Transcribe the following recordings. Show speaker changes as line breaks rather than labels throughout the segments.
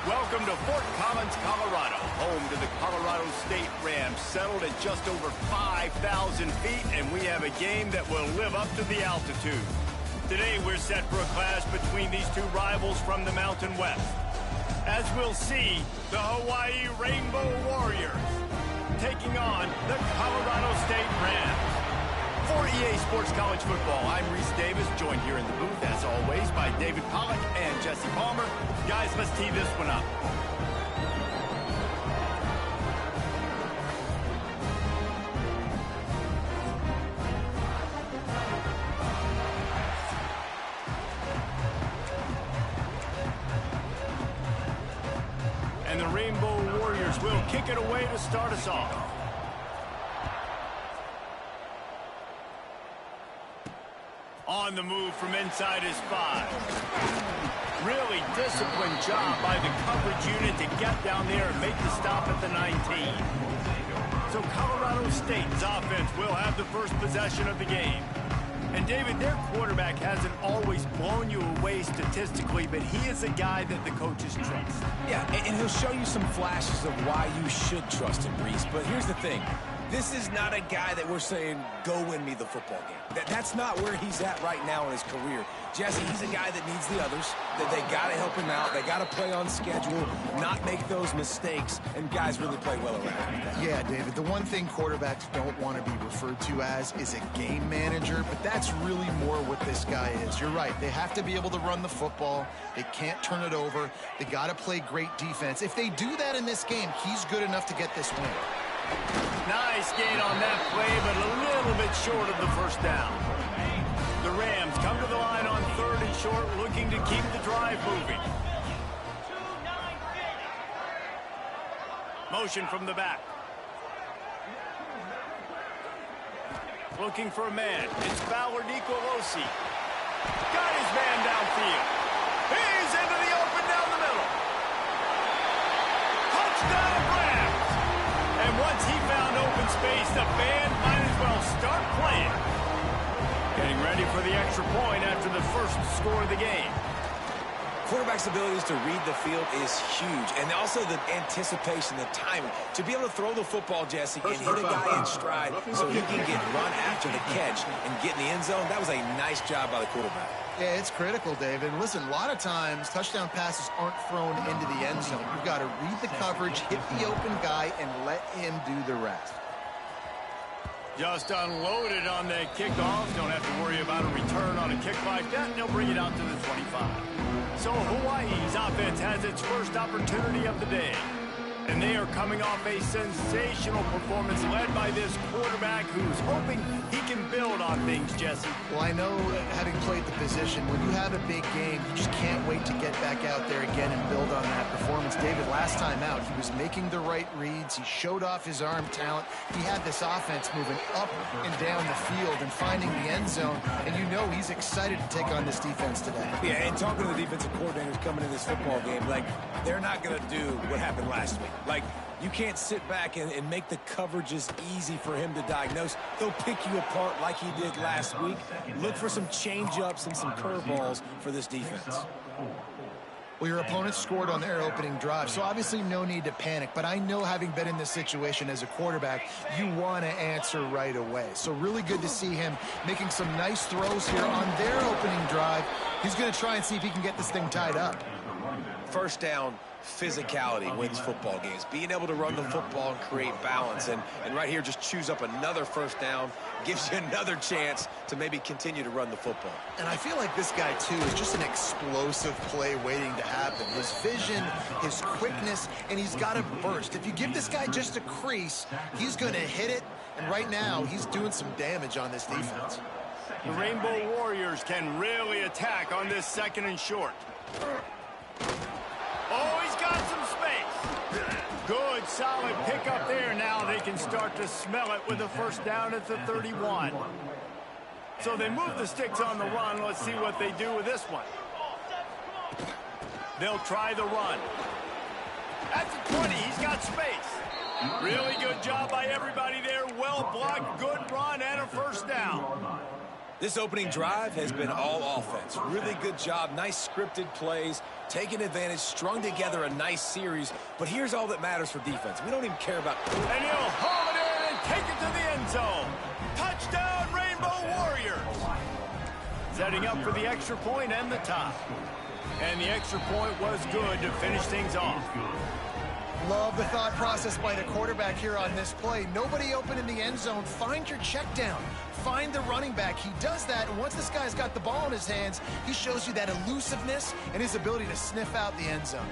Welcome to Fort Collins, Colorado, home to the Colorado State Rams, settled at just over 5,000 feet, and we have a game that will live up to the altitude. Today, we're set for a clash between these two rivals from the Mountain West. As we'll see, the Hawaii Rainbow Warriors taking on the Colorado State Rams. For EA Sports College Football, I'm Reese Davis, joined here in the booth, as always, by David Pollack and Jesse Palmer. Guys, let's tee this one up. And the Rainbow Warriors will kick it away to start us off. On the move from inside his 5. Really disciplined job by the coverage unit to get down there and make the stop at the 19. So Colorado State's offense will have the first possession of the game. And David, their quarterback hasn't always blown you away statistically, but he is a guy that the coaches trust.
Yeah, and he'll show you some flashes of why you should trust him, Reese. But here's the thing. This is not a guy that we're saying, go win me the football game. That's not where he's at right now in his career. Jesse, he's a guy that needs the others, that they got to help him out. They got to play on schedule, not make those mistakes, and guys really play well around him.
Yeah, David, the one thing quarterbacks don't want to be referred to as is a game manager, but that's really more what this guy is. You're right. They have to be able to run the football. They can't turn it over. They got to play great defense. If they do that in this game, he's good enough to get this win.
Nice gain on that play, but a little bit short of the first down. The Rams come to the line on 3rd and short, looking to keep the drive moving. Motion from the back. Looking for a man. It's Fowler Nicolosi. Got his man downfield. He's into the open down the middle. Touchdown, Rams! And once he found open space, the band might as well start playing. Getting ready for the extra point after the first score of the game.
Quarterback's abilities to read the field is huge, and also the anticipation, the timing. To be able to throw the football, Jesse, and hit a guy in stride so he can get run after the catch and get in the end zone, that was a nice job by the quarterback.
Yeah, it's critical, David. Listen, a lot of times, touchdown passes aren't thrown into the end zone. You've got to read the coverage, hit the open guy, and let him do the rest.
Just unloaded on the kickoff. Don't have to worry about a return on a kick like that. They'll bring it out to the 25. So Hawaii's offense has its first opportunity of the day. And they are coming off a sensational performance led by this quarterback who's hoping he can build on things, Jesse.
Well, I know, having played the position, when you have a big game, you just can't wait to get back out there again and build on that performance. David, last time out, he was making the right reads. He showed off his arm talent. He had this offense moving up and down the field and finding the end zone. And you know he's excited to take on this defense today.
Yeah, and talking to the defensive coordinators coming in this football game, like, they're not going to do what happened last week. Like, you can't sit back and make the coverages easy for him to diagnose. They'll pick you apart like he did last week. Look for some change-ups and some curveballs for this defense.
Well, your opponent scored on their opening drive, so obviously no need to panic. But I know, having been in this situation as a quarterback, you want to answer right away. So really good to see him making some nice throws here on their opening drive. He's going to try and see if he can get this thing tied up.
First down, physicality wins football games. Being able to run the football and create balance. And right here, just choose up another first down. Gives you another chance to maybe continue to run the football.
And I feel like this guy, too, is just an explosive play waiting to happen. His vision, his quickness, and he's got a burst. If you give this guy just a crease, he's going to hit it. And right now, he's doing some damage on this defense.
The Rainbow Warriors can really attack on this 2nd and short. Oh, he's got some space. Good, solid pickup there. Now they can start to smell it with a first down at the 31. So they move the sticks on the run. Let's see what they do with this one. They'll try the run. At the 20, he's got space. Really good job by everybody there. Well blocked, good run, and a first down.
This opening drive has been all offense. Really good job, nice scripted plays, taking advantage, strung together a nice series. But here's all that matters for defense. We don't even care about...
And he'll haul it in and take it to the end zone. Touchdown, Rainbow Warriors. Setting up for the extra point and the tie. And the extra point was good to finish things off.
Love the thought process by the quarterback here on this play. Nobody open in the end zone. Find your check down. Find the running back. He does that, and once this guy's got the ball in his hands, he shows you that elusiveness and his ability to sniff out the end zone.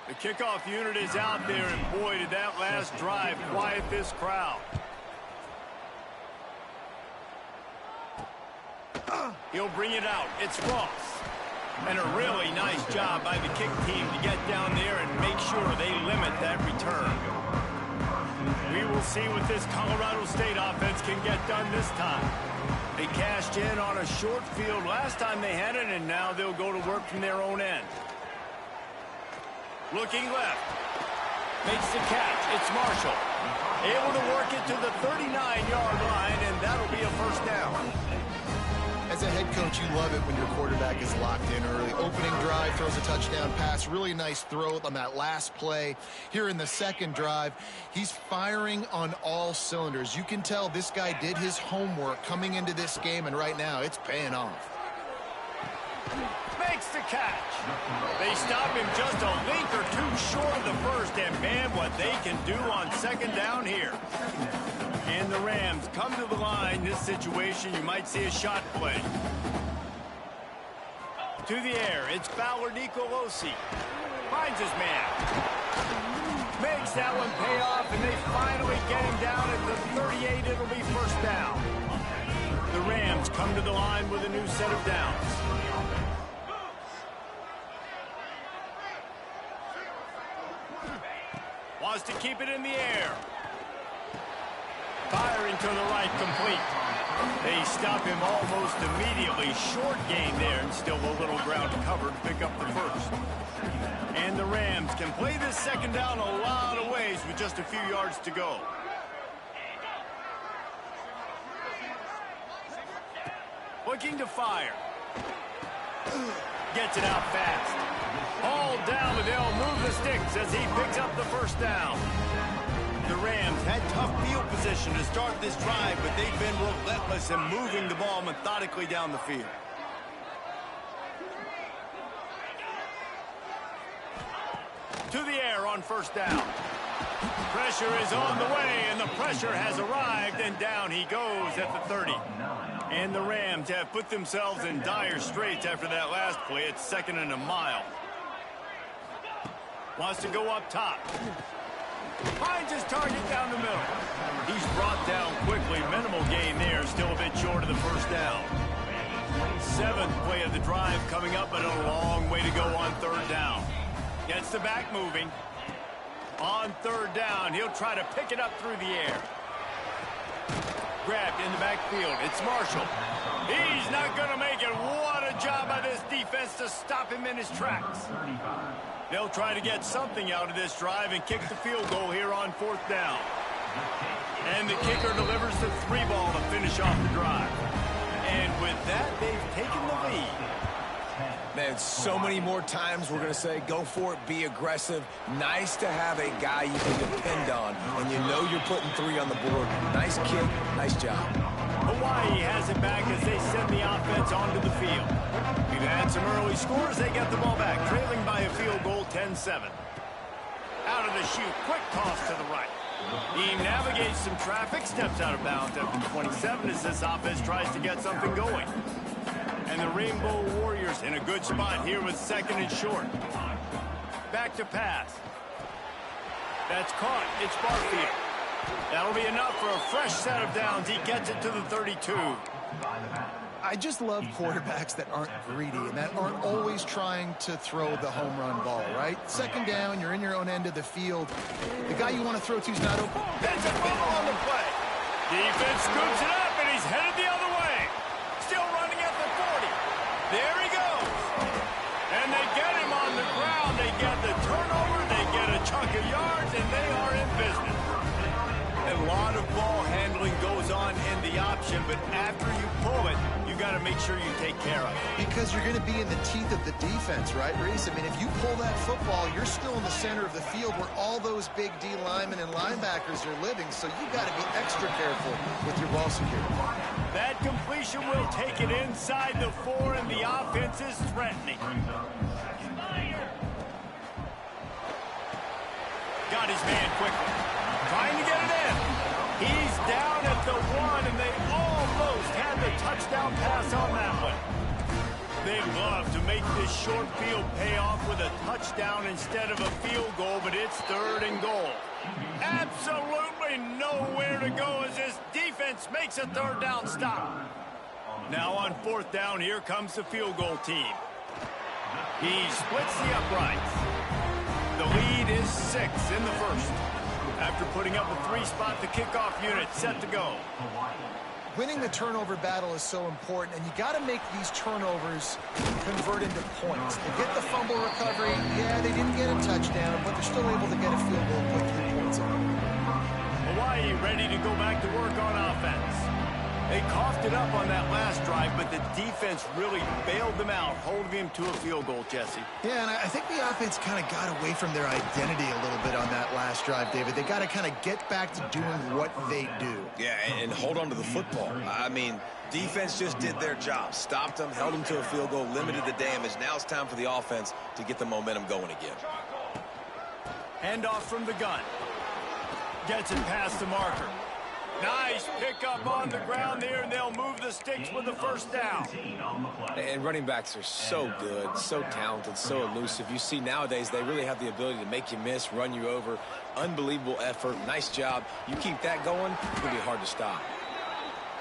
The kickoff unit is out there, and boy, did that last drive quiet this crowd. He'll bring it out. It's Ross. And a really nice job by the kick team to get down there and make sure they limit that return. We will see what this Colorado State offense can get done this time. They cashed in on a short field last time they had it, and now they'll go to work from their own end. Looking left. Makes the catch. It's Marshall. Able to work it to the 39-yard line, and that'll be a first down.
As a head coach, you love it when your quarterback is locked in early. Opening drive, throws a touchdown pass. Really nice throw on that last play. Here in the second drive, he's firing on all cylinders. You can tell this guy did his homework coming into this game, and right now it's paying off.
Makes the catch. They stop him just a link or two short of the first, and man, what they can do on second down here. And the Rams come to the line. This situation, you might see a shot play. To the air, it's Fowler Nicolosi. Finds his man. Makes that one pay off, and they finally get him down at the 38. It'll be first down. The Rams come to the line with a new set of downs. Wants to keep it in the air. Firing to the right, complete. They stop him almost immediately. Short gain there, and still a little ground to cover to pick up the first. And the Rams can play this second down a lot of ways with just a few yards to go. Looking to fire. Gets it out fast. All down, but they'll move the sticks as he picks up the first down. The Rams had tough field position to start this drive, but they've been relentless in moving the ball methodically down the field. To the air on first down. Pressure is on the way, and the pressure has arrived, and down he goes at the 30. And the Rams have put themselves in dire straits after that last play. It's second and a mile. Wants to go up top. Finds his target down the middle. He's brought down quickly. Minimal gain there. Still a bit short of the first down. Seventh play of the drive coming up, and a long way to go on third down. Gets the back moving. On third down, he'll try to pick it up through the air. Grabbed in the backfield. It's Marshall. He's not going to make it. What a job by this defense to stop him in his tracks. They'll try to get something out of this drive and kick the field goal here on fourth down. And the kicker delivers the 3-ball to finish off the drive. And with that, they've taken the lead.
Man, so many more times we're going to say, go for it, be aggressive. Nice to have a guy you can depend on, and you know you're putting 3 on the board. Nice kick, nice job.
Hawaii has it back as they send the offense onto the field. We've had some early scores. They get the ball back, trailing by a field goal, 10-7. Out of the chute, quick toss to the right. He navigates some traffic, steps out of bounds after 27 as this offense tries to get something going. And the Rainbow Warriors in a good spot here with second and short. Back to pass. That's caught. It's Barfield. That'll be enough for a fresh set of downs. He gets it to the 32.
I just love quarterbacks that aren't greedy and that aren't always trying to throw the home run ball, right? Second down, you're in your own end of the field. The guy you want to throw to is not open.
That's a fumble on the play. Defense scoops it up, and he's headed the other way. Still running at the 40. There he goes. And they get him on the ground. They get the turnover. They get a chunk of yards, and they are in business. A lot of ball handling goes on in the option, but after you pull it, you got to make sure you take care of it.
Because you're going to be in the teeth of the defense, right, Reese? I mean, if you pull that football, you're still in the center of the field where all those big D linemen and linebackers are living, so you got to be extra careful with your ball security.
That completion will take it inside the 4, and the offense is threatening. Got his man quickly. Trying to get it in. He's down at the 1, and they almost had the touchdown pass on that one. They'd love to make this short field pay off with a touchdown instead of a field goal, but it's 3rd and goal. Absolutely nowhere to go as this defense makes a 3rd down stop. Now on 4th down, here comes the field goal team. He splits the uprights. The lead is 6 in the first. After putting up a 3-spot, the kickoff unit set to go.
Winning the turnover battle is so important, and you got to make these turnovers convert into points. They get the fumble recovery. Yeah, they didn't get a touchdown, but they're still able to get a field goal and put 3 points in.
Hawaii ready to go back to work on offense. They coughed it up on that last drive, but the defense really bailed them out, holding him to a field goal, Jesse.
Yeah, and I think the offense kind of got away from their identity a little bit on that last drive, David. They got to kind of get back to doing what they do.
Yeah, and hold on to the football. I mean, defense just did their job. Stopped them, held them to a field goal, limited the damage. Now it's time for the offense to get the momentum going again.
Handoff from the gun. Gets it past the marker. Nice pickup on the ground there, and they'll move the sticks with the 1st down.
And running backs are so good, so talented, so elusive. You see nowadays they really have the ability to make you miss, run you over. Unbelievable effort. Nice job. You keep that going, it's going to be hard to stop.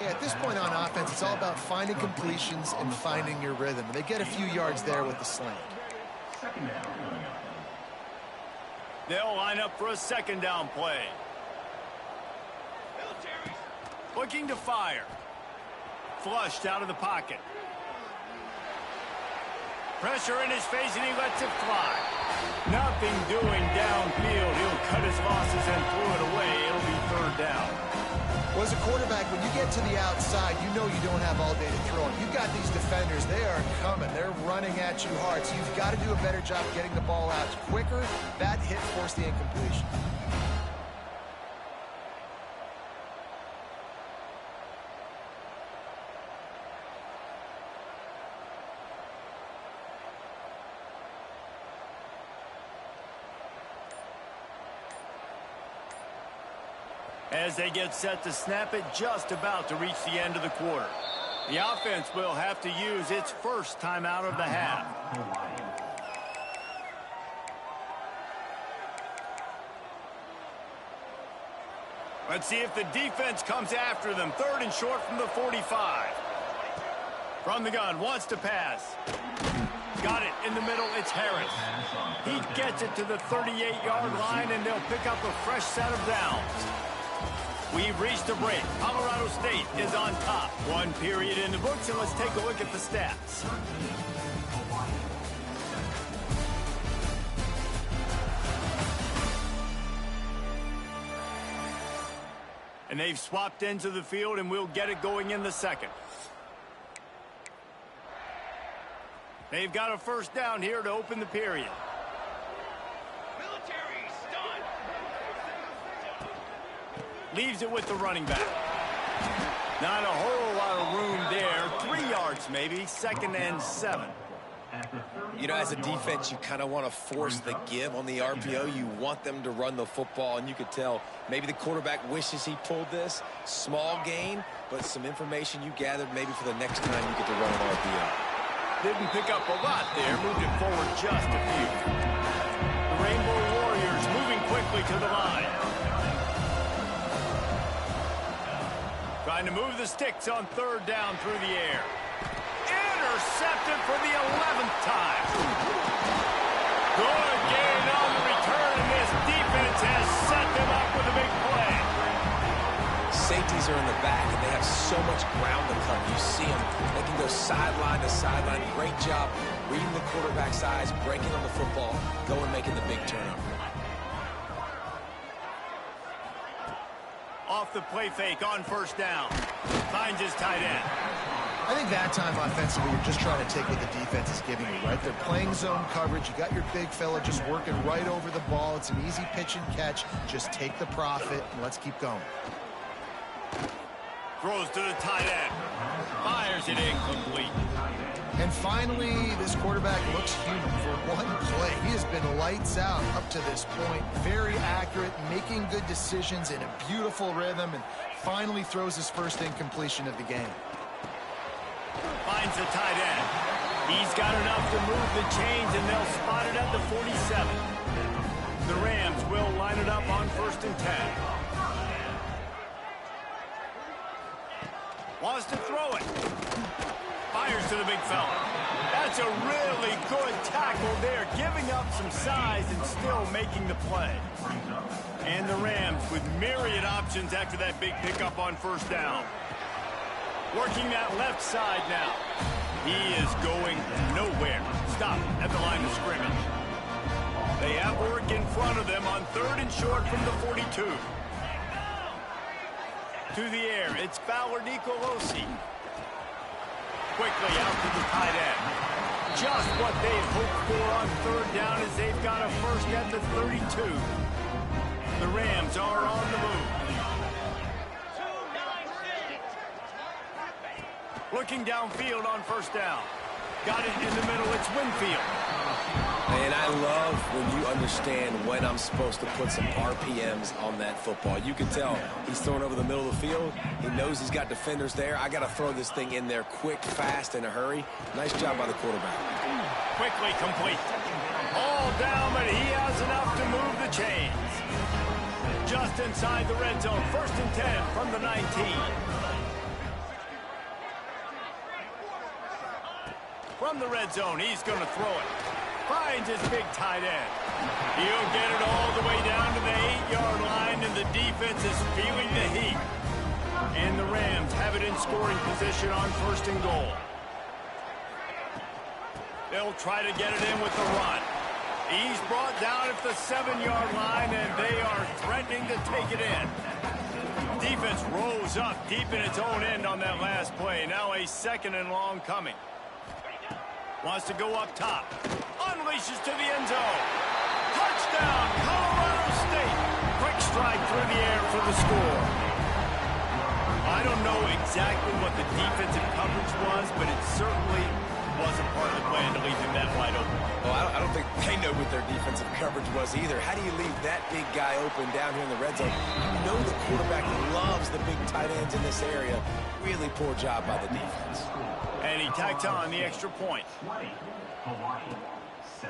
Yeah, at this point on offense, it's all about finding completions and finding your rhythm. They get a few yards there with the slant.
They'll line up for a 2nd down play. Looking to fire. Flushed out of the pocket. Pressure in his face, and he lets it fly. Nothing doing downfield. He'll cut his losses and throw it away. It'll be 3rd down.
Well, as a quarterback, when you get to the outside, you know you don't have all day to throw it. You've got these defenders. They are coming. They're running at you hard, so you've got to do a better job getting the ball out quicker. That hit forced the incompletion.
As they get set to snap it, just about to reach the end of the quarter. The offense will have to use its 1st timeout of the half. Let's see if the defense comes after them. 3rd and short from the 45. From the gun, wants to pass. Got it in the middle, it's Harris. He gets it to the 38-yard line, and they'll pick up a fresh set of downs. We've reached a break. Colorado State is on top. 1 period in the books, and let's take a look at the stats. And they've swapped into the field, and we'll get it going in the 2nd. They've got a 1st down here to open the period. Leaves it with the running back. Not a whole lot of room there. 3 yards maybe. 2nd and 7.
You know, as a defense, you kind of want to force the give on the RPO. You want them to run the football, and you could tell maybe the quarterback wishes he pulled this. Small gain, but some information you gathered maybe for the next time you get to run an RPO.
Didn't pick up a lot there, moved it forward just a few. The Rainbow Warriors moving quickly to the line. Trying to move the sticks on third down through the air. Intercepted for the 11th time. Good gain on the return, and this defense has set them up with a big play.
Safeties are in the back, and they have so much ground to cover. You see them. They can go sideline to sideline. Great job reading the quarterback's eyes, breaking on the football, going making the big turnover.
Off the play fake on first down. Finds his tight end.
I think that time offensively, you're just trying to take what the defense is giving you, right? They're playing zone coverage. You got your big fella just working right over the ball. It's an easy pitch and catch. Just take the profit, and let's keep going.
Throws to the tight end. Fires it incomplete.
And finally, this quarterback looks human for one play. He has been lights out up to this point. Very accurate, making good decisions in a beautiful rhythm, and finally throws his first incompletion of the game.
Finds the tight end. He's got enough to move the chains, and they'll spot it at the 47. The Rams will line it up on 1st and 10. Wants to throw it. Fires to the big fella. That's a really good tackle there, giving up some size and still making the play. And the Rams with myriad options after that big pickup on first down. Working that left side now. He is going nowhere. Stop at the line of scrimmage. They have work in front of them on 3rd and short from the 42. To the air, it's Fowler Nicolosi. Quickly out to the tight end. Just what they've hoped for on 3rd down as they've got a first at the 32. The Rams are on the move. Looking downfield on first down. Got it in the middle, it's Winfield.
And I love when you understand when I'm supposed to put some RPMs on that football. You can tell he's throwing over the middle of the field. He knows he's got defenders there. I got to throw this thing in there quick, fast, in a hurry. Nice job by the quarterback.
Quickly complete. All down, but he has enough to move the chains. Just inside the red zone. 1st and 10 from the 19. From the red zone, he's going to throw it. Finds his big tight end. He'll get it all the way down to the 8-yard line, and the defense is feeling the heat. And the Rams have it in scoring position on 1st and goal. They'll try to get it in with the run. He's brought down at the 7-yard line, and they are threatening to take it in. Defense rose up deep in its own end on that last play. Now a 2nd and long coming. Wants to go up top. Unleashes to the end zone. Touchdown, Colorado State. Quick strike through the air for the score. I don't know exactly what the defensive coverage was, but it certainly wasn't part of the plan to leave him that wide open.
Well, I don't think they know what their defensive coverage was either. How do you leave that big guy open down here in the red zone? You know the quarterback loves the big tight ends in this area. Really poor job by the defense.
And he tacks on the extra point.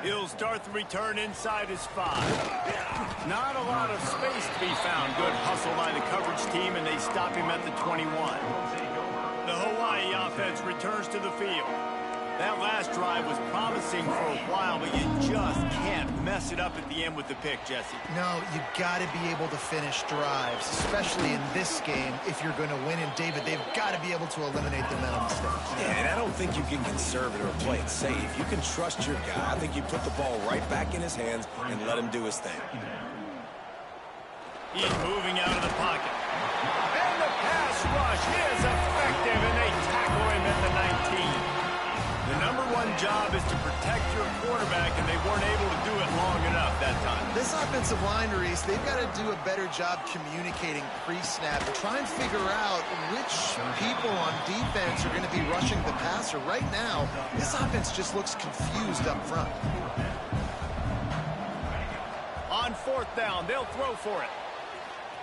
He'll start the return inside his 5. Not a lot of space to be found. Good hustle by the coverage team, and they stop him at the 21. The Hawaii offense returns to the field. That last drive was promising for a while, but you just can't mess it up at the end with the pick, Jesse.
No, you got to be able to finish drives, especially in this game. If you're going to win, and David, they've got to be able to eliminate the mental mistakes.
Yeah, and I don't think you can conserve it or play it safe. You can trust your guy. I think you put the ball right back in his hands and let him do his thing.
He's moving out of the pocket. And the pass rush is effective, and they tackle him at the 19. The #1 job is is to protect your quarterback, and they weren't able to do it long enough that time.
This offensive line, Reese, they've got to do a better job communicating pre-snap and try and figure out which people on defense are going to be rushing the passer. Right now, this offense just looks confused up front.
On fourth down, they'll throw for it.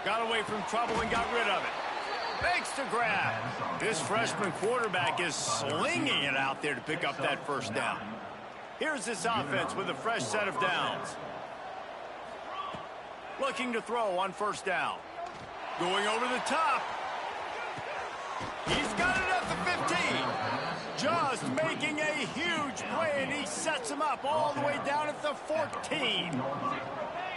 Got away from trouble and got rid of it. Makes the grab. This freshman quarterback is slinging it out there to pick up that first down. Here's this offense with a fresh set of downs. Looking to throw on first down. Going over the top. He's got it at the 15. Just making a huge play, and he sets him up all the way down at the 14.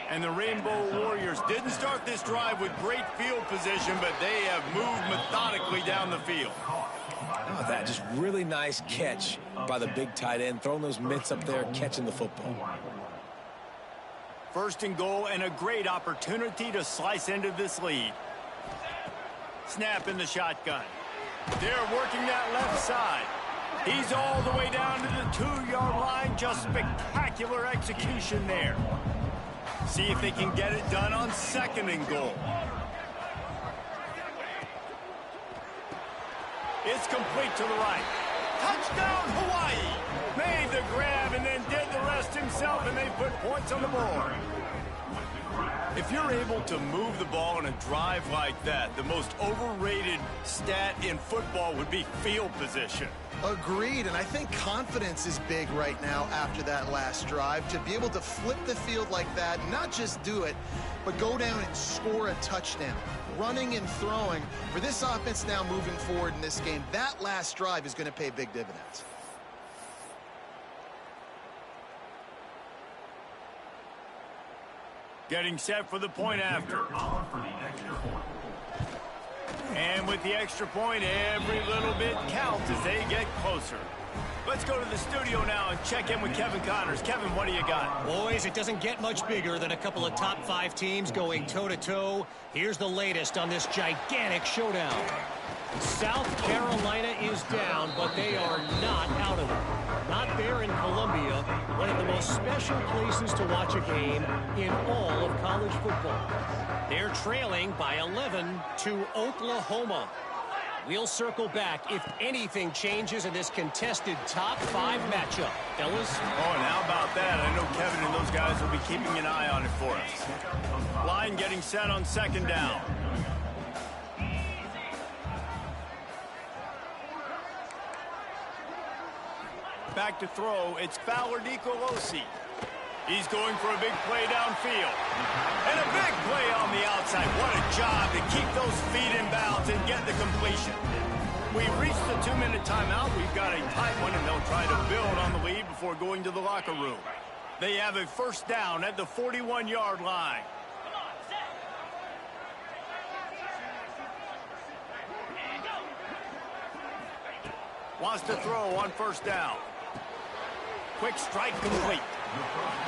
And the Rainbow Warriors didn't start this drive with great field position, but they have moved methodically down the field.
How about that? Just really nice catch by the big tight end, throwing those mitts up there, catching the football.
First and goal, and a great opportunity to slice into this lead. Snap in the shotgun. They're working that left side. He's all the way down to the 2-yard line. Just spectacular execution there. See if they can get it done on second and goal. It's complete to the right. Touchdown, Hawaii! Made the grab and then did the rest himself, and they put points on the board. If you're able to move the ball in a drive like that, the most overrated stat in football would be field position.
Agreed, and I think confidence is big right now after that last drive. To be able to flip the field like that, not just do it, but go down and score a touchdown. Running and throwing. For this offense now moving forward in this game, that last drive is going to pay big dividends.
Getting set for the point after. And with the extra point, every little bit counts as they get closer. Let's go to the studio now and check in with Kevin Connors. Kevin, what do you got?
Boys, it doesn't get much bigger than a couple of top 5 teams going toe-to-toe. Here's the latest on this gigantic showdown. South Carolina is down, but they are not out of it. Not there in Columbia, one of the most special places to watch a game in all of college football. They're trailing by 11 to Oklahoma. We'll circle back if anything changes in this contested top 5 matchup. Fellas?
Oh, and how about that? I know Kevin and those guys will be keeping an eye on it for us. Line getting set on second down. Back to throw, it's Fowler Nicolosi. He's going for a big play downfield. And a big play on the outside. What a job to keep those feet in bounds and get the completion. We've reached the 2-minute timeout. We've got a tight one, and they'll try to build on the lead before going to the locker room. They have a first down at the 41-yard line. Wants to throw on first down. Quick strike complete.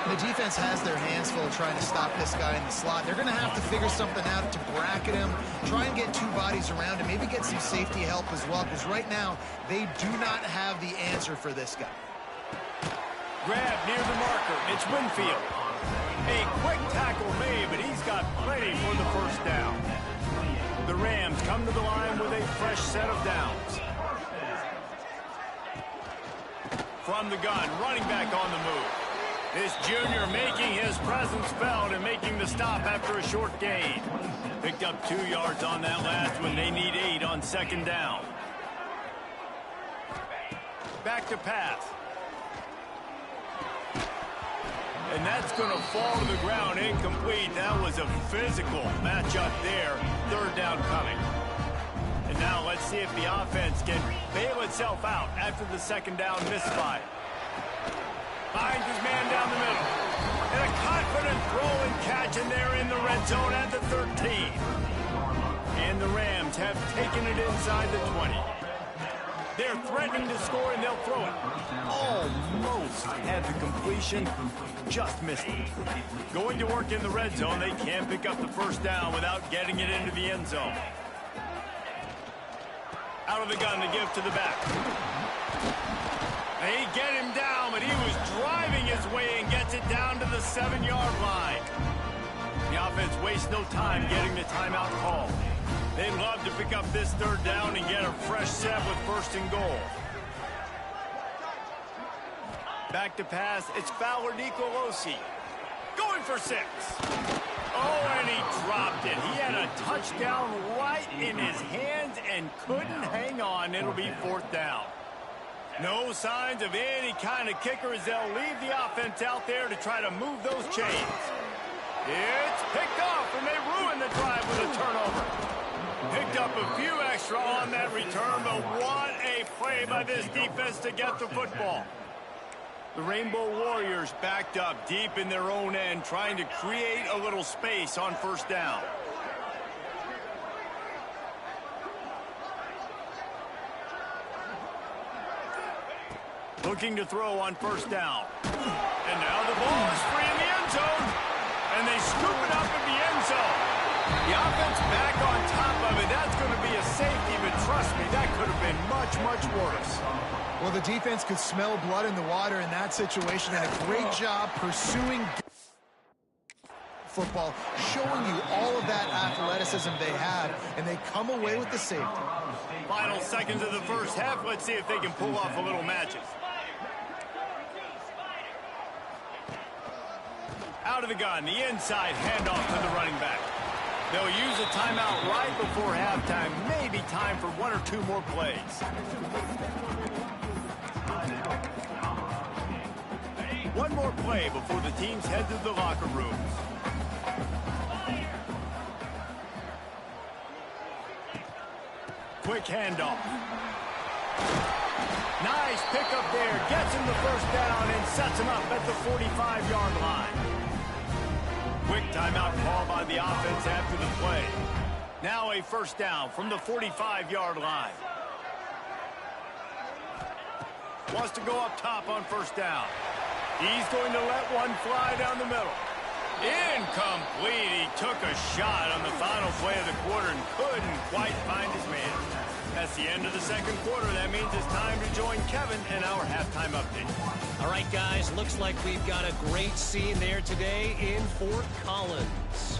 The defense has their hands full trying to stop this guy in the slot. They're going to have to figure something out to bracket him, try and get 2 bodies around him, maybe get some safety help as well, because right now they do not have the answer for this guy.
Grab near the marker. It's Winfield. A quick tackle made, but he's got plenty for the first down. The Rams come to the line with a fresh set of downs. From the gun, running back on the move. This junior making his presence felt and making the stop after a short gain. Picked up 2 yards on that last one. They need 8 on second down. Back to pass. And that's going to fall to the ground incomplete. That was a physical matchup there. Third down coming. And now let's see if the offense can bail itself out after the second down misfire. Finds his man down the middle. And a confident throw and catch, and they're in the red zone at the 13. And the Rams have taken it inside the 20. They're threatening to score, and they'll throw it. Almost had the completion, just missed it. Going to work in the red zone, they can't pick up the first down without getting it into the end zone. Out of the gun to give to the back. They get him down, but he his way and gets it down to the 7-yard line. The offense wastes no time getting the timeout call. They'd love to pick up this 3rd down and get a fresh set with 1st and goal. Back to pass, it's Fowler Nicolosi. Going for 6. Oh, and he dropped it. He had a touchdown right in his hands and couldn't hang on. It'll be 4th down. No signs of any kind of kicker as they'll leave the offense out there to try to move those chains. It's picked off, and they ruin the drive with a turnover. Picked up a few extra on that return, but what a play by this defense to get the football. The Rainbow Warriors backed up deep in their own end, trying to create a little space on 1st down. Looking to throw on 1st down. And now the ball is free in the end zone. And they scoop it up in the end zone. The offense back on top of it. That's going to be a safety, but trust me, that could have been much, much worse.
Well, the defense could smell blood in the water in that situation, and a great job pursuing football, showing you all of that athleticism they have, and they come away with the safety.
Final seconds of the 1st half. Let's see if they can pull off a little magic. Out of the gun, the inside handoff to the running back. They'll use a timeout right before halftime. Maybe time for 1 or 2 more plays. One more play before the teams head to the locker rooms. Quick handoff. Nice pickup there. Gets him the 1st down and sets him up at the 45-yard line. Quick timeout call by the offense after the play. Now a 1st down from the 45-yard line. Wants to go up top on 1st down. He's going to let one fly down the middle. Incomplete. He took a shot on the final play of the quarter and couldn't quite find his man. That's the end of the 2nd quarter. That means it's time to join Kevin in our halftime update.
All right, guys, looks like we've got a great scene there today in Fort Collins.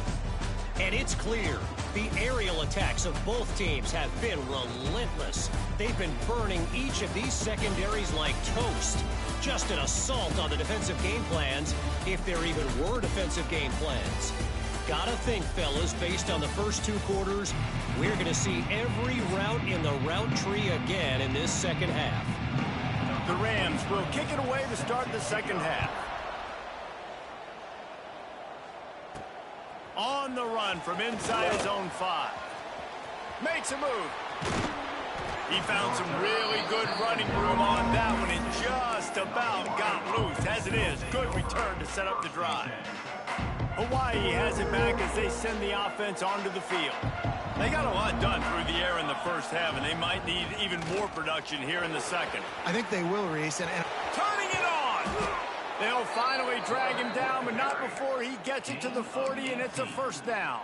And it's clear, the aerial attacks of both teams have been relentless. They've been burning each of these secondaries like toast. Just an assault on the defensive game plans, if there even were defensive game plans. Gotta think, fellas, based on the first 2 quarters, we're going to see every route in the route tree again in this 2nd half.
The Rams will kick it away to start the 2nd half. On the run from inside his own 5. Makes a move. He found some really good running room on that one and just about got loose. As it is, good return to set up the drive. Hawaii has it back as they send the offense onto the field. They got a lot done through the air in the 1st half, and they might need even more production here in the 2nd.
I think they will, Reese. And
turning it on! They'll finally drag him down, but not before he gets it to the 40, and it's a 1st down.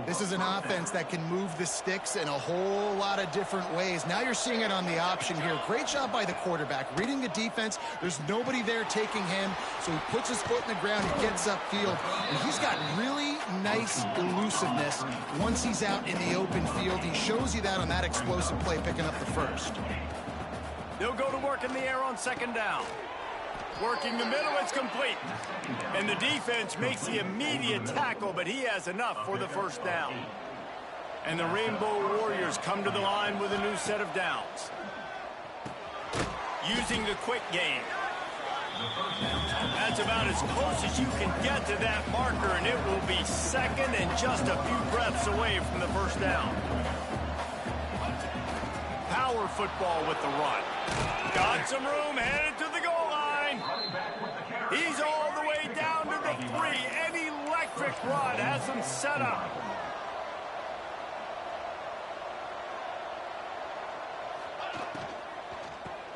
This is an offense that can move the sticks in a whole lot of different ways. Now you're seeing it on the option here. Great job by the quarterback. Reading the defense, there's nobody there taking him, so he puts his foot in the ground, he gets upfield, and he's got really nice elusiveness once he's out in the open field. He shows you that on that explosive play, picking up the 1st.
They'll go to work in the air on 2nd down. Working the middle, it's complete. And the defense makes the immediate tackle, but he has enough for the 1st down. And the Rainbow Warriors come to the line with a new set of downs. Using the quick game. That's about as close as you can get to that marker, and it will be 2nd and just a few breaths away from the 1st down. Power football with the run. Got some room, headed to the goal line. He's all the way down to the 3. An electric run has him set up.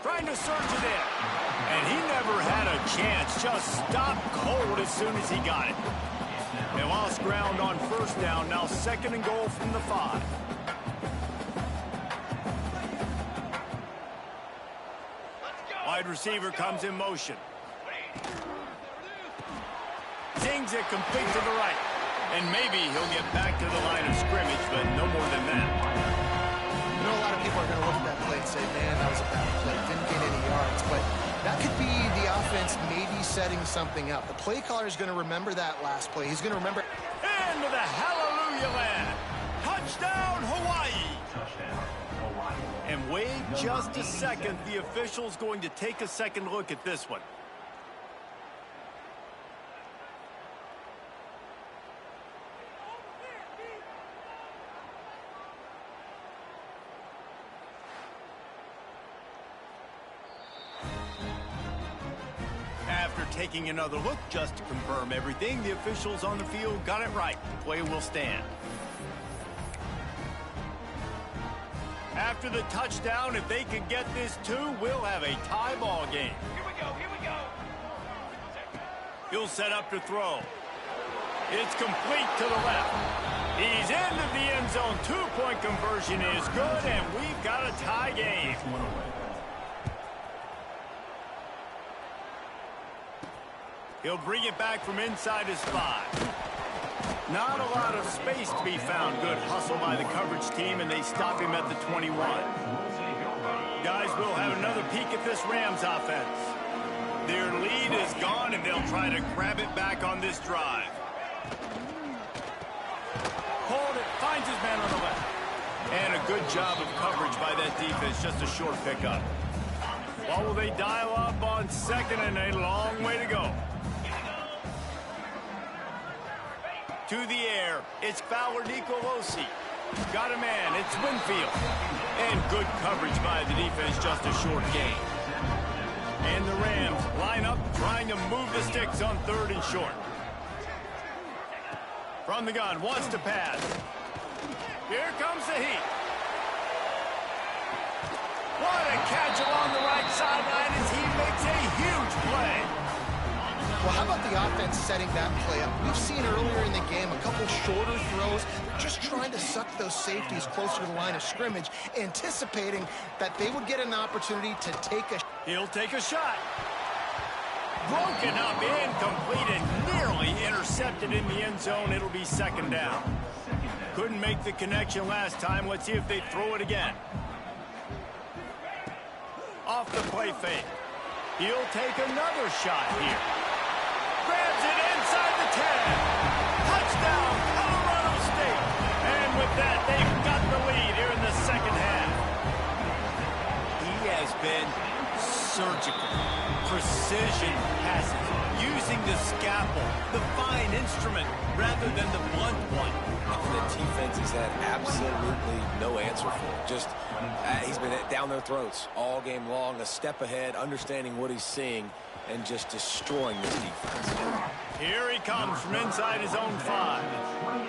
Trying to surge it in. And he never had a chance. Just stopped cold as soon as he got it. They lost ground on 1st down. Now 2nd and goal from the 5. Wide receiver comes in motion. swings it complete to the right. And maybe he'll get back to the line of scrimmage, but no more than that.
You know, a lot of people are going to look at that play and say, man, that was a bad play. Didn't get any yards. But that could be the offense maybe setting something up. The play caller is going to remember that last play. He's going to remember.
Into the hallelujah land. Touchdown, Hawaii. And wait just a second. The official's going to take a second look at this one. After taking another look just to confirm everything, the officials on the field got it right. The play will stand. After the touchdown, if they can get this too, we'll have a tie ball game. Here we go, here we go. He'll set up to throw. It's complete to the left. He's into the end zone. Two-point conversion is good, and we've got a tie game. He'll bring it back from inside his 5. Not a lot of space to be found. Good hustle by the coverage team, and they stop him at the 21. Guys, we'll have another peek at this Rams offense. Their lead is gone, and they'll try to grab it back on this drive. Hold it, finds his man on the left. And a good job of coverage by that defense, just a short pickup. What will they dial up on second, and a long way to go. To the air, it's Fowler Nicolosi. Got a man, it's Winfield. And good coverage by the defense, just a short gain. And the Rams line up, trying to move the sticks on third and short. From the gun, wants to pass. Here comes the heat. What a catch along the right sideline as he makes a huge play.
Well, how about the offense setting that play up? We've seen earlier in the game a couple shorter throws. They're just trying to suck those safeties closer to the line of scrimmage, anticipating that they would get an opportunity to take a...
He'll take a shot. Broken up, incomplete, and nearly intercepted in the end zone. It'll be second down. Couldn't make the connection last time. Let's see if they throw it again. Off the play fake. He'll take another shot here. Grabs it inside the 10. Touchdown, Colorado State. And with that, they've got the lead here in the second half. He has been surgical, precision passes, using the scalpel, the fine instrument, rather than the blunt one.
The defense has had absolutely no answer for him. Just, he's been down their throats all game long, a step ahead, understanding what he's seeing, and just destroying this defense.
Here he comes from inside his own 5.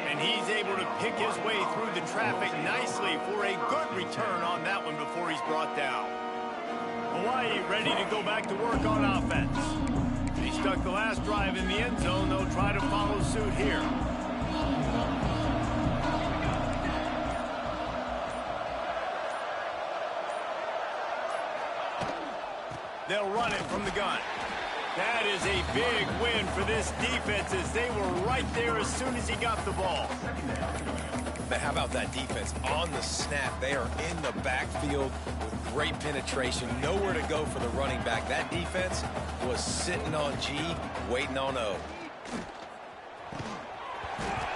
And he's able to pick his way through the traffic nicely for a good return on that one before he's brought down. Hawaii ready to go back to work on offense. He stuck the last drive in the end zone. They'll try to follow suit here. They'll run it from the gun. That is a big win for this defense as they were right there as soon as he got the ball.
But how about that defense? On the snap, they are in the backfield with great penetration. Nowhere to go for the running back. That defense was sitting on G, waiting on O.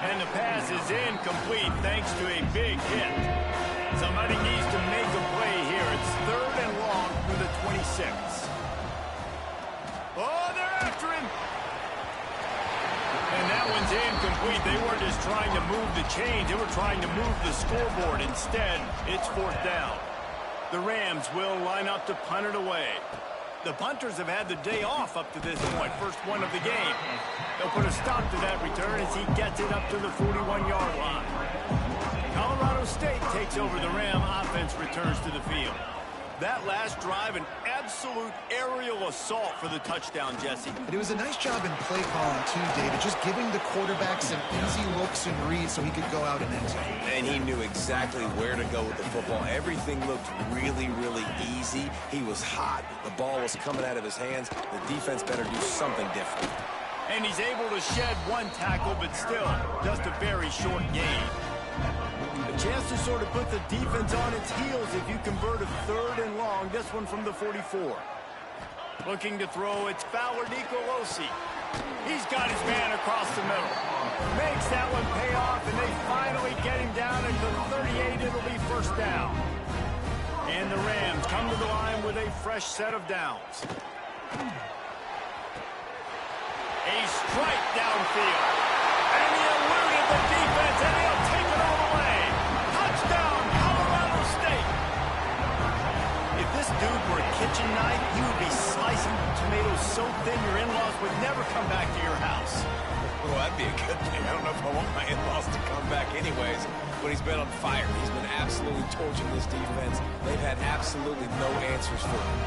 And the pass is incomplete thanks to a big hit. Somebody needs to make a play here. It's third and long for the 26. Oh, they're after him. And that one's incomplete. They weren't just trying to move the chains. They were trying to move the scoreboard. Instead, it's fourth down. The Rams will line up to punt it away. The punters have had the day off up to this point. First one of the game. They'll put a stop to that return as he gets it up to the 41-yard line. Colorado State takes over. The Ram offense returns to the field. That last drive, an absolute aerial assault for the touchdown, Jesse.
But it was a nice job in play calling, too, David, just giving the quarterback some easy looks and reads so he could go out and execute.
And he knew exactly where to go with the football. Everything looked really, really easy. He was hot. The ball was coming out of his hands. The defense better do something different.
And he's able to shed one tackle, but still, just a very short gain. A chance to sort of put the defense on its heels if you convert a 3rd and long. This one from the 44. Looking to throw, it's Fowler Nicolosi. He's got his man across the middle. Makes that one pay off, and they finally get him down at the 38. It'll be 1st down. And the Rams come to the line with a fresh set of downs. A strike downfield. And he eluded the defense, and he'll take it all the way. Touchdown, Colorado State. If this dude were a kitchen knife, he would be slicing tomatoes so thin your in-laws would never come back to your house.
Well, that'd be a good thing. I don't know if I want my in-laws to come back anyways, but he's been on fire. He's been absolutely torching this defense. They've had absolutely no answers for him.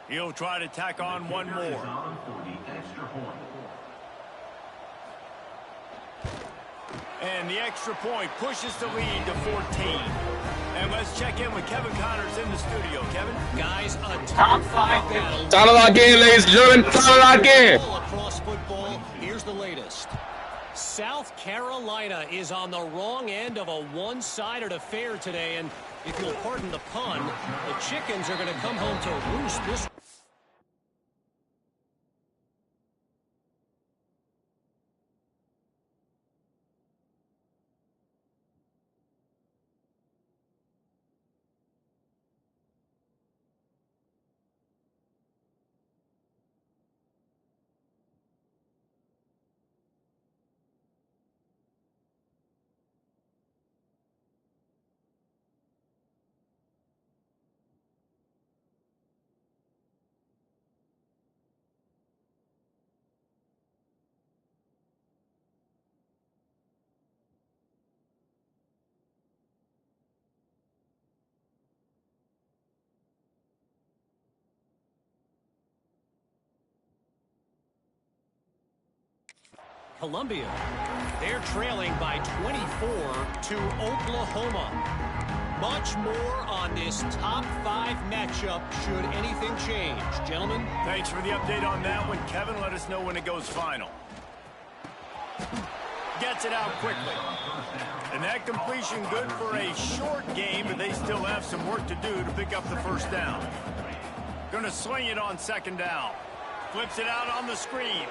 He'll try to tack on one more. And the extra point pushes the lead to 14. And let's check in with Kevin Connors in the studio. Kevin?
Guys, a top 5 battle.
Title lock in, ladies and gentlemen. Title lock in.
Across football, here's the latest. South Carolina is on the wrong end of a one-sided affair today, and if you'll pardon the pun, the chickens are going to come home to roost this. Columbia, they're trailing by 24 to Oklahoma. Much more on this top 5 matchup should anything change. Gentlemen?
Thanks for the update on that one, Kevin. Let us know when it goes final. Gets it out quickly. And that completion good for a short game, but they still have some work to do to pick up the 1st down. Gonna sling it on 2nd down. Flips it out on the screen.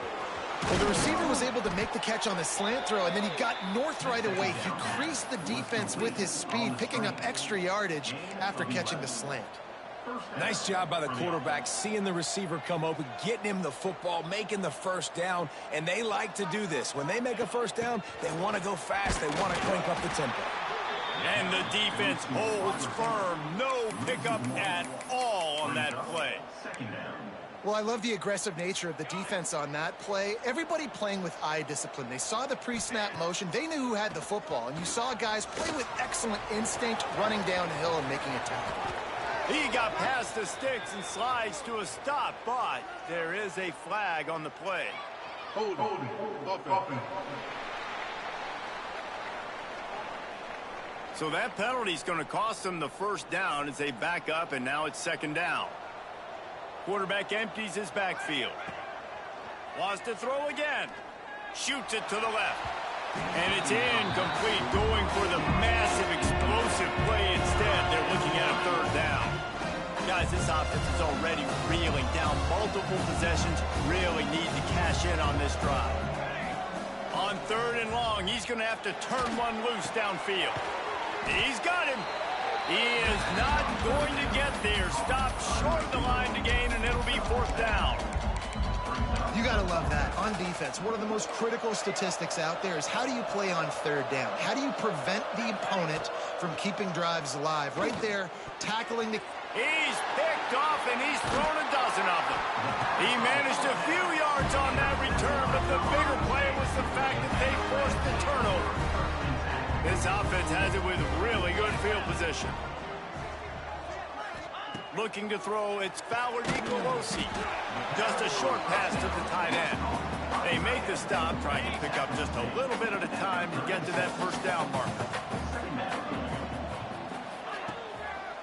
Well, the receiver was able to make the catch on the slant throw, and then he got north right away. He creased the defense with his speed, picking up extra yardage after catching the slant.
Nice job by the quarterback, seeing the receiver come open, getting him the football, making the 1st down, and they like to do this. When they make a 1st down, they want to go fast. They want to crank up the tempo.
And the defense holds firm. No pickup at all on that play.
Well, I love the aggressive nature of the defense on that play. Everybody playing with eye discipline. They saw the pre-snap motion. They knew who had the football. And you saw guys play with excellent instinct, running downhill and making a tackle.
He got past the sticks and slides to a stop, but there is a flag on the play.
Hold.
So that penalty is going to cost them the 1st down as they back up, and now it's 2nd down. Quarterback empties his backfield. Wants to throw again. Shoots it to the left. And it's incomplete, going for the massive explosive play instead. They're looking at a 3rd down. Guys, this offense is already reeling down multiple possessions. Really need to cash in on this drive. On 3rd and long, he's going to have to turn one loose downfield. He's got him. He is not going to get there. Stopped short of the line to gain, and it'll be 4th down.
You got to love that. On defense, one of the most critical statistics out there is how do you play on 3rd down? How do you prevent the opponent from keeping drives alive? Right there, tackling the...
He's picked off, and he's thrown a dozen of them. He managed a few yards on that return, but the bigger play was the fact that they forced the turnover. This offense has it with really good field position. Looking to throw, it's WARROIRS. Just a short pass to the tight end. They make the stop, trying to pick up just a little bit at a time to get to that first down marker.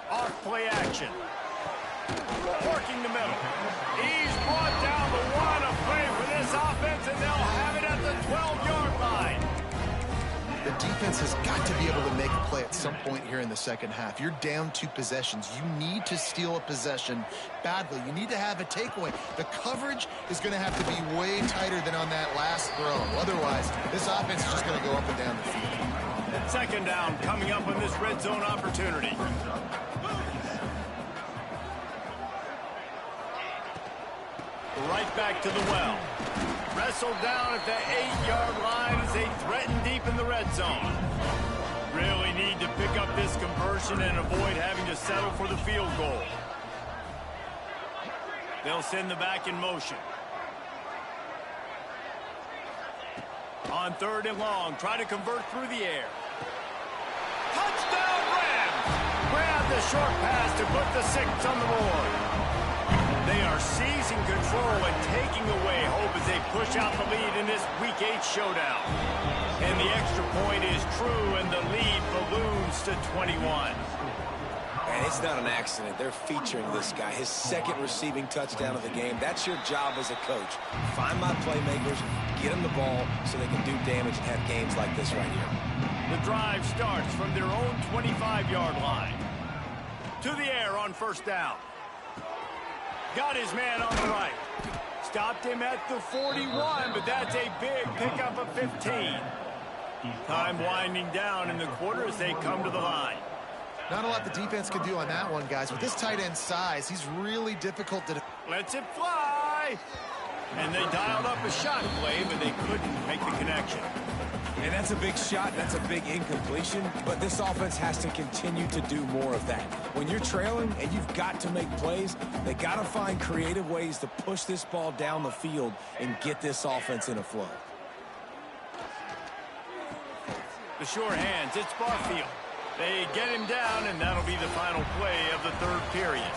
Off play action. Working the middle. He's brought down the one. A play for this offense, and they'll have it at the 12-yard line.
The defense has got to be able to make a play at some point here in the second half. You're down 2 possessions. You need to steal a possession badly. You need to have a takeaway. The coverage is going to have to be way tighter than on that last throw. Otherwise, this offense is just going to go up and down the field.
Second down coming up on this red zone opportunity. Right back to the well. Wrestled down at the 8-yard line as they threaten deep in the red zone. Really need to pick up this conversion and avoid having to settle for the field goal. They'll send the back in motion. On 3rd and long, try to convert through the air. Touchdown Rams! Grab the short pass to put the 6 on the board. They are seizing control and taking away hope as they push out the lead in this Week 8 showdown. And the extra point is true, and the lead balloons to 21.
And it's not an accident. They're featuring this guy. His 2nd receiving touchdown of the game. That's your job as a coach. Find my playmakers, get them the ball so they can do damage and have games like this right here.
The drive starts from their own 25-yard line. To the air on 1st down. Got his man on the right. Stopped him at the 41, but that's a big pickup of 15. Time winding down in the quarter as they come to the line.
Not a lot the defense can do on that one, guys. With this tight end size, he's really difficult to...
Lets it fly. And they dialed up a shot play, but they couldn't make the connection.
And that's a big shot, that's a big incompletion, but this offense has to continue to do more of that. When you're trailing and you've got to make plays, they got to find creative ways to push this ball down the field and get this offense in a flow.
The sure hands, it's Barfield. They get him down, and that'll be the final play of the 3rd period.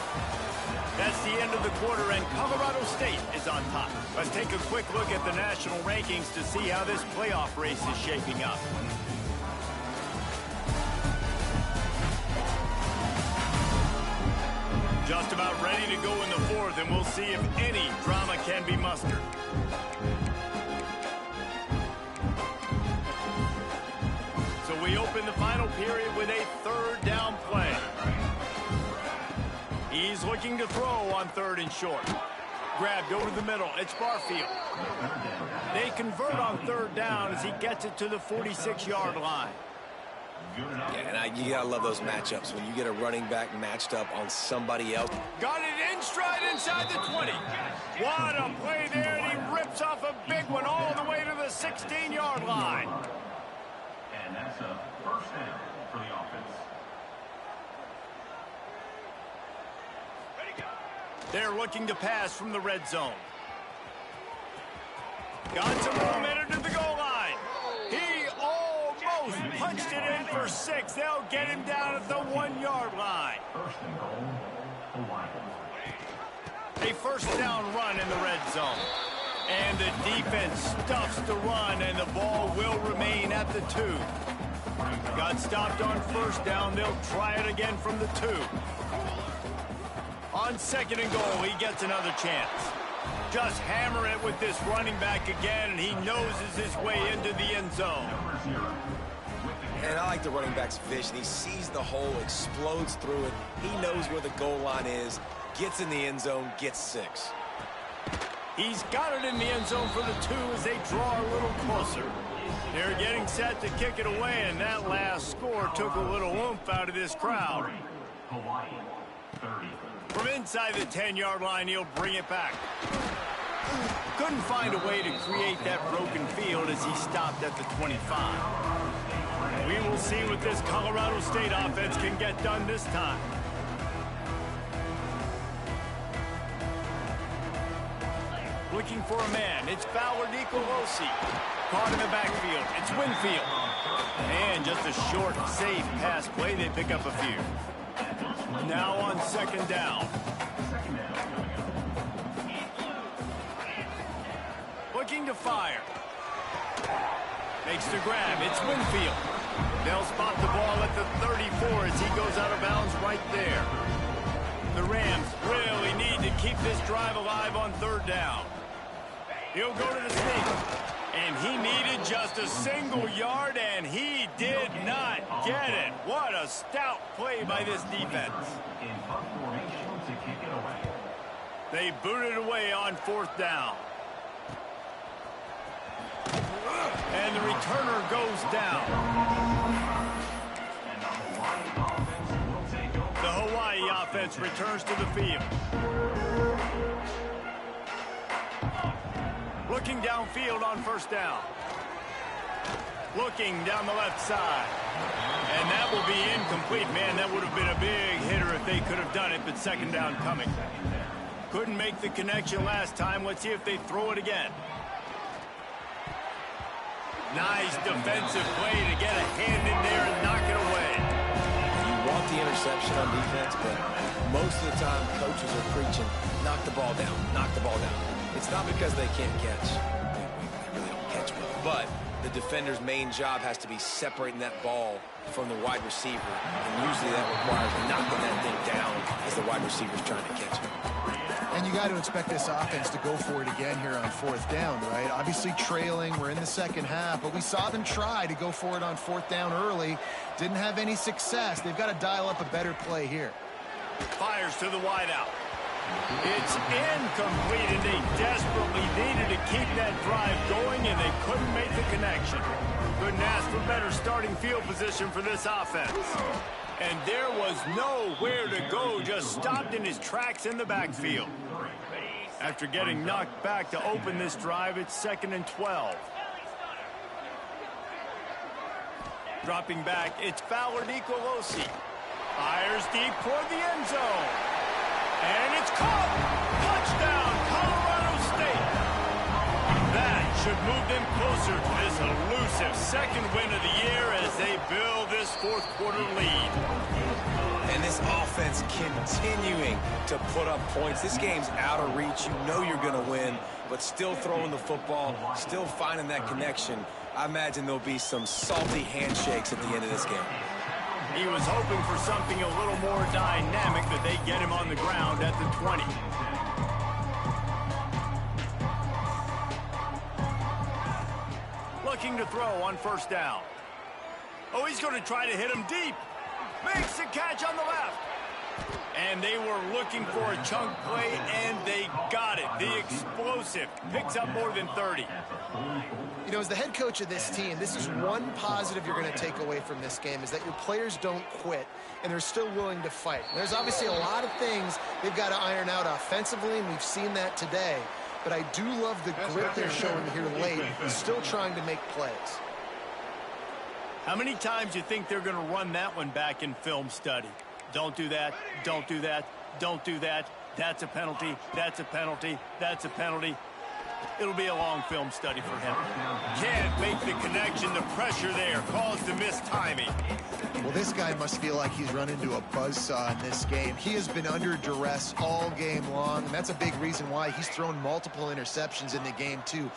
That's the end of the quarter, and Colorado State is on top. Let's take a quick look at the national rankings to see how this playoff race is shaping up. Just about ready to go in the 4th, and we'll see if any drama can be mustered. So we open the final period with a 3rd down play. He's looking to throw on 3rd and short. Grabbed over the middle. It's Barfield. They convert on 3rd down as he gets it to the 46-yard line.
Yeah, and you gotta love those matchups when you get a running back matched up on somebody else.
Got it in stride inside the 20. What a play there, and he rips off a big one all the way to the 16-yard line.
And that's a 1st down for the offense.
They're looking to pass from the red zone. Got some momentum to the goal line. He almost punched it in for 6. They'll get him down at the 1-yard line.
1st and goal, Hawaii.
A 1st down run in the red zone. And the defense stuffs the run, and the ball will remain at the 2. Got stopped on 1st down. They'll try it again from the 2. On 2nd and goal, he gets another chance. Just hammer it with this running back again, and he noses his way into the end zone.
And I like the running back's vision. He sees the hole, explodes through it. He knows where the goal line is, gets in the end zone, gets 6.
He's got it in the end zone for the 2 as they draw a little closer. They're getting set to kick it away, and that last score took a little oomph out of this crowd.
Hawaii, 30.
From inside the 10-yard line, he'll bring it back. Couldn't find a way to create that broken field as he stopped at the 25. We will see what this Colorado State offense can get done this time. Looking for a man. It's WARROIRS. Caught in the backfield. It's Winfield. And just a short, safe pass play. They pick up a few. Now on second down. Looking to fire. Makes the grab. It's Winfield. They'll spot the ball at the 34 as he goes out of bounds right there. The Rams really need to keep this drive alive on third down. He'll go to the sneak. And he needed just a single yard, and he did not get it. What a stout play by this defense. They booted away on fourth down. And the returner goes down. The Hawaii offense returns to the field. Looking downfield on first down. Looking down the left side. And that will be incomplete. Man, that would have been a big hitter if they could have done it, but second down coming. Couldn't make the connection last time. Let's see if they throw it again. Nice defensive play to get a hand in there and knock it away.
You want the interception on defense, but most of the time coaches are preaching, knock the ball down, knock the ball down. It's not because they can't catch. They really don't catch well. But the defender's main job has to be separating that ball from the wide receiver. And usually that requires knocking that thing down as the wide receiver's trying to catch it.
And you got to expect this offense to go for it again here on fourth down, right? Obviously trailing, we're in the second half, but we saw them try to go for it on fourth down early. Didn't have any success. They've got to dial up a better play here.
Fires to the wideout. It's incomplete, and they desperately needed to keep that drive going, and they couldn't make the connection. Couldn't ask for better starting field position for this offense. And there was nowhere to go, just stopped in his tracks in the backfield. After getting knocked back to open this drive, it's 2nd and 12. Dropping back, it's Fowler Nicolosi. Fires deep toward the end zone. And it's caught. Touchdown, Colorado State. That should move them closer to this elusive second win of the year as they build this fourth quarter lead.
And this offense continuing to put up points. This game's out of reach. You know you're going to win, but still throwing the football, still finding that connection. I imagine there'll be some salty handshakes at the end of this game.
He was hoping for something a little more dynamic, but they get him on the ground at the 20. Looking to throw on first down. Oh, he's going to try to hit him deep. Makes the catch on the left. And they were looking for a chunk play, and they got it. The explosive picks up more than 30.
You know, as the head coach of this team, this is one positive you're going to take away from this game, is that your players don't quit, and they're still willing to fight. There's obviously a lot of things they've got to iron out offensively, and we've seen that today. But I do love the grit they're showing here late, still trying to make plays.
How many times do you think they're going to run that one back in film study? Don't do that, don't do that, don't do that. That's a penalty, that's a penalty, that's a penalty. It'll be a long film study for him. Can't make the connection. The pressure there caused the missed timing.
Well, this guy must feel like he's run into a buzzsaw in this game. He has been under duress all game long, and that's a big reason why he's thrown multiple interceptions in the game, too.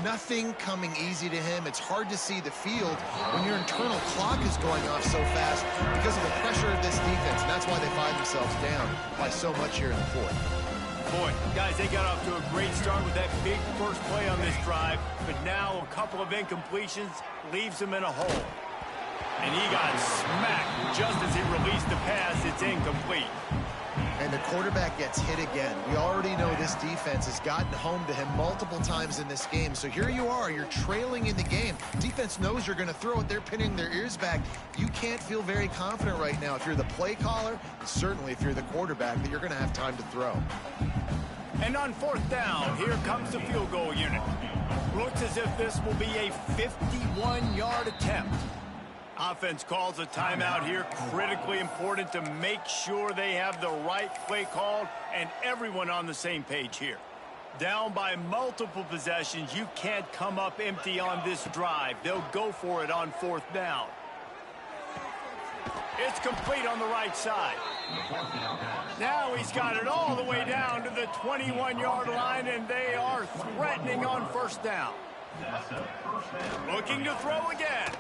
Nothing coming easy to him. It's hard to see the field when your internal clock is going off so fast because of the pressure of this defense, and that's why they find themselves down by so much here in the fourth.
Boy, guys, they got off to a great start with that big first play on this drive, but now a couple of incompletions leaves them in a hole. And he got smacked just as he released the pass. It's incomplete.
And the quarterback gets hit again. We already know this defense has gotten home to him multiple times in this game. So here you are, you're trailing in the game. Defense knows you're going to throw it. They're pinning their ears back. You can't feel very confident right now if you're the play caller, certainly if you're the quarterback, that you're going to have time to throw.
And on fourth down, here comes the field goal unit. Looks as if this will be a 51-yard attempt. Offense calls a timeout here, critically important to make sure they have the right play called and everyone on the same page here. Down by multiple possessions, you can't come up empty on this drive. They'll go for it on fourth down. It's complete on the right side. Now he's got it all the way down to the 21-yard line, and they are threatening on first down. Looking to throw again.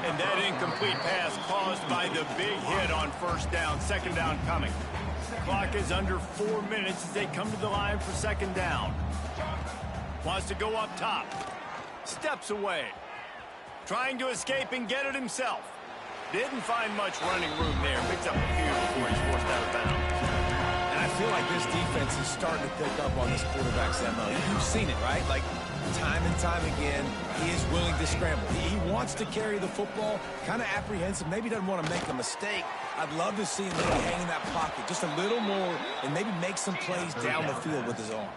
And that incomplete pass caused by the big hit on first down. Second down coming. Clock is under 4 minutes as they come to the line for second down. Wants to go up top. Steps away. Trying to escape and get it himself. Didn't find much running room there. Picks up a few before he's forced out of bounds.
And I feel like this defense is starting to pick up on this quarterback's MO. You've seen it, right? Like, time and time again, he is willing to scramble. He wants to carry the football, kind of apprehensive, maybe doesn't want to make a mistake. I'd love to see him maybe hang in that pocket just a little more and maybe make some plays down the field with his arm.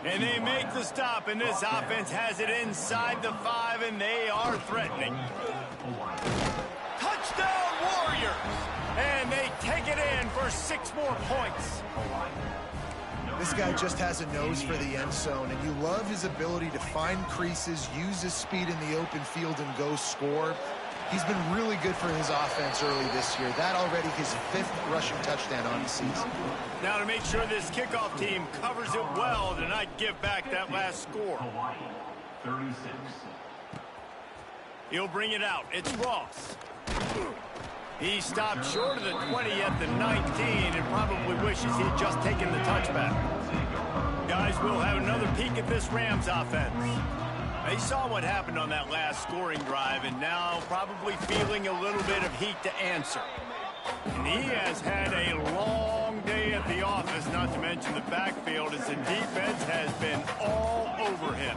And they make the stop, and this offense has it inside the 5, and they are threatening. Touchdown, Warriors! And they take it in for 6 more points.
This guy just has a nose for the end zone, and you love his ability to find creases, use his speed in the open field, and go score. He's been really good for his offense early this year. That already his 5th rushing touchdown on the season.
Now to make sure this kickoff team covers it well to not give back that last score.
36.
He'll bring it out. It's Ross. He stopped short of the 20 at the 19 and probably wishes he'd just taken the touchback. Guys, we'll have another peek at this Rams offense. They saw what happened on that last scoring drive and now probably feeling a little bit of heat to answer. And he has had a long day at the office, not to mention the backfield, as the defense has been all over him.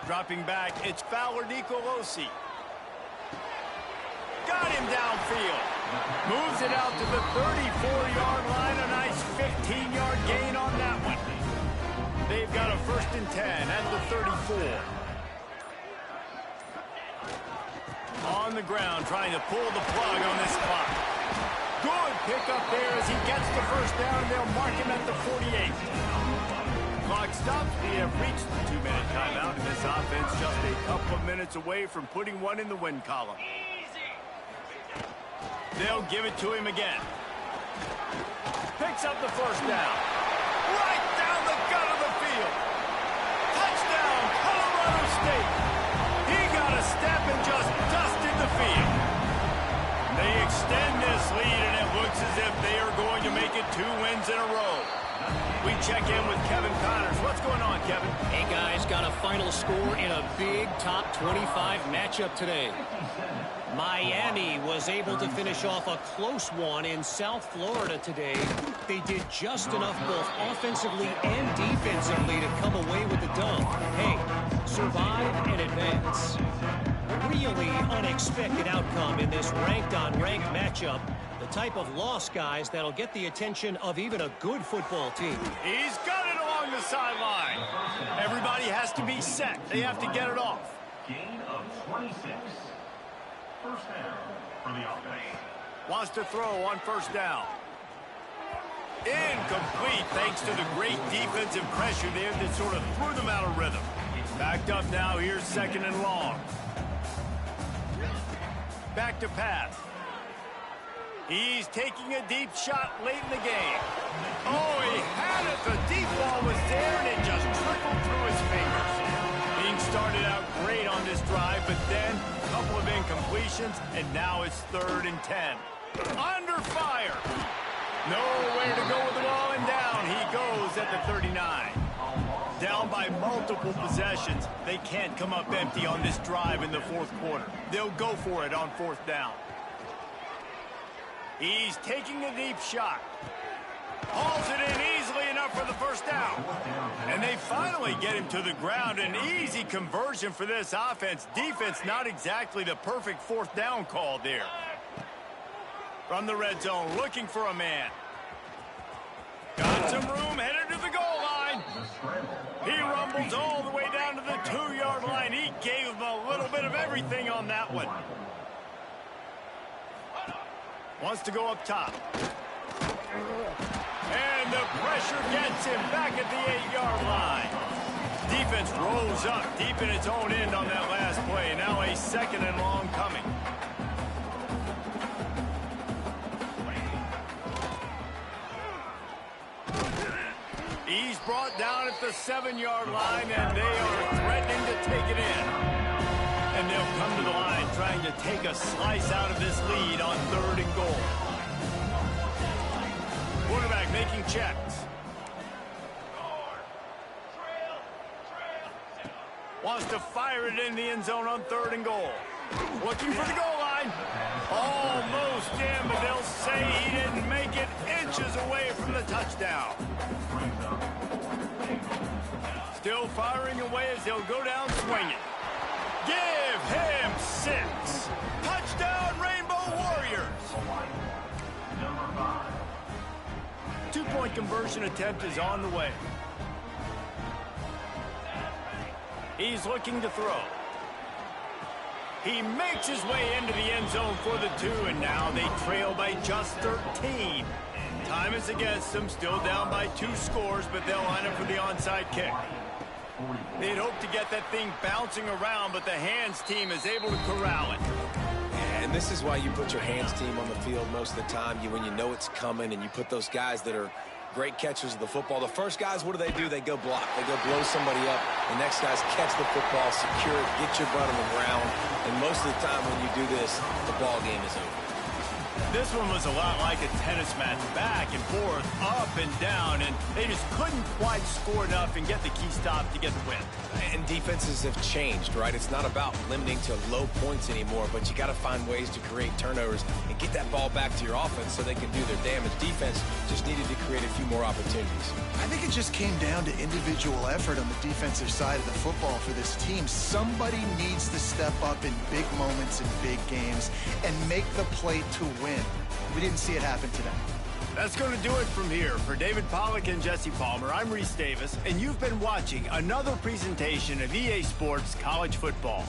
Dropping back, it's Fowler Nicolosi. Got him downfield. Moves it out to the 34-yard line. A nice 15-yard gain on that one. They've got a 1st and 10 at the 34. On the ground, trying to pull the plug on this clock. Good pickup there as he gets the first down. They'll mark him at the 48. Clock stops. We have reached the 2-minute timeout, and this offense just a couple of minutes away from putting one in the win column. They'll give it to him again. Picks up the first down. Right down the gut of the field. Touchdown, Colorado State. He got a step and just dusted the field. They extend this lead, and it looks as if they are going to make it 2 wins in a row. We check in with Kevin Connors. What's going on, Kevin?
Hey, guys, got a final score in a big top 25 matchup today. Miami was able to finish off a close one in South Florida today. They did just enough both offensively and defensively to come away with the dub. Hey, survive and advance. Really unexpected outcome in this ranked-on-ranked matchup. The type of loss, guys, that'll get the attention of even a good football team.
He's got it along the sideline. Everybody has to be set. They have to get it off.
Gain of 26. First down for the offense.
Wants to throw on first down. Incomplete thanks to the great defensive pressure there that sort of threw them out of rhythm. Backed up now. Here's 2nd and long. Back to pass. He's taking a deep shot late in the game. Oh, he had it. The deep ball was there, and it just trickled through his fingers. Being started out great on this drive, but then a couple of incompletions, and now it's 3rd and 10. Under fire. Nowhere to go with the ball, and down he goes at the 39. Down by multiple possessions. They can't come up empty on this drive in the 4th quarter. They'll go for it on 4th down. He's taking a deep shot. Hauls it in easily enough for the first down. And they finally get him to the ground. An easy conversion for this offense. Defense not exactly the perfect 4th down call there. From the red zone, looking for a man. Got some room, headed to the goal line. He rumbles all the way down to the 2-yard line. He gave him a little bit of everything on that one. Wants to go up top. And the pressure gets him back at the 8-yard line. Defense rose up deep in its own end on that last play. Now a second and long coming. He's brought down at the 7-yard line, and they are threatening to take it in. And they'll come to the line trying to take a slice out of this lead on 3rd and goal. Quarterback making checks. Wants to fire it in the end zone on 3rd and goal. Looking for the goal line. Almost in, but they'll say he didn't make it, inches away from the touchdown. Still firing away as they'll go down swinging. Give him 6. Touchdown, Rainbow Warriors. 2-point conversion attempt is on the way. He's looking to throw. He makes his way into the end zone for the 2, and now they trail by just 13. Time is against them, still down by 2 scores, but they'll line up for the onside kick. They'd hope to get that thing bouncing around, but the hands team is able to corral it.
And this is why you put your hands team on the field most of the time. When you know it's coming, and you put those guys that are great catchers of the football. The first guys, what do? They go block. They go blow somebody up. The next guys catch the football, secure it, get your butt on the ground. And most of the time when you do this, the ball game is over.
This one was a lot like a tennis match, back and forth, up and down, and they just couldn't quite score enough and get the key stop to get the win.
And defenses have changed, right? It's not about limiting to low points anymore, but you got to find ways to create turnovers and get that ball back to your offense so they can do their damage. Defense just needed to create a few more opportunities.
I think it just came down to individual effort on the defensive side of the football for this team. Somebody needs to step up in big moments in big games and make the play to win. We didn't see it happen today.
That's going to do it from here. For David Pollack and Jesse Palmer, I'm Reese Davis, and you've been watching another presentation of EA Sports College Football.